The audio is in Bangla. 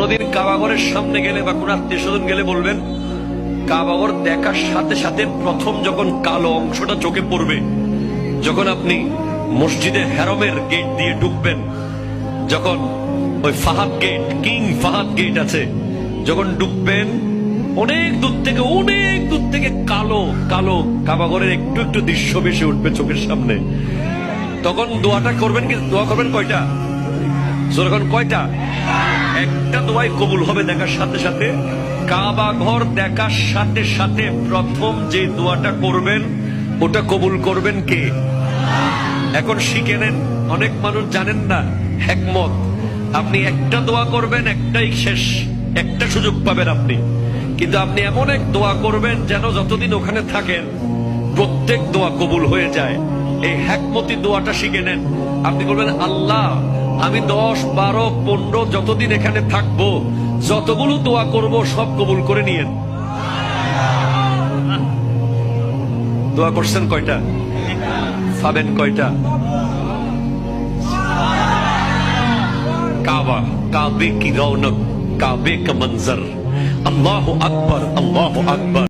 কোনদিন কাবাঘরের সামনে গেলে বা কোন আত্মীয় স্বজন গেলে বলবেন, কাবাঘর দেখার সাথে সাথে প্রথম যখন কালো অংশটা চোখে পড়বে, যখন আপনি মসজিদে হেরমের গেট দিয়ে ঢুকবেন, যখন ওই Fahad Gate, King Fahad Gate আছে, যখন ঢুকবেন অনেক দূর থেকে কালো কালো কাবাঘরের একটু একটু দৃশ্য বেশি উঠবে চোখের সামনে। তখন দোয়াটা করবেন, কি দোয়া করবেন কয়টা? যখন কয়টা? একটা দোয়াই কবুল হবে দেখার সাথে সাথে। কাবা ঘর দেখার সাথে সাথে প্রথম যে দোয়াটা করবেন ওটা কবুল করবেন কে? এখন শিখে নেন, অনেক মানুষ জানেন না হিকমত। আপনি একটা দোয়া করবেন, একটাই শেষ, একটা সুযোগ পাবেন আপনি, কিন্তু আপনি এমন এক দোয়া করবেন যেন যতদিন ওখানে থাকেন প্রত্যেক দোয়া কবুল হয়ে যায়। এই হিকমতি দোয়াটা শিখে নেন। আপনি বলবেন, আল্লাহ আমি 10, 12, 15 যতদিন এখানে থাকবো, যতগুলো দোয়া করব সব কবুল করে নিয়েন। দোয়া করছেন কয়টা? পাবেন কয়টা? কাবা, কাবে কি রৌনক, কাবে কা মঞ্জর, আল্লাহু আকবার, আল্লাহু আকবার।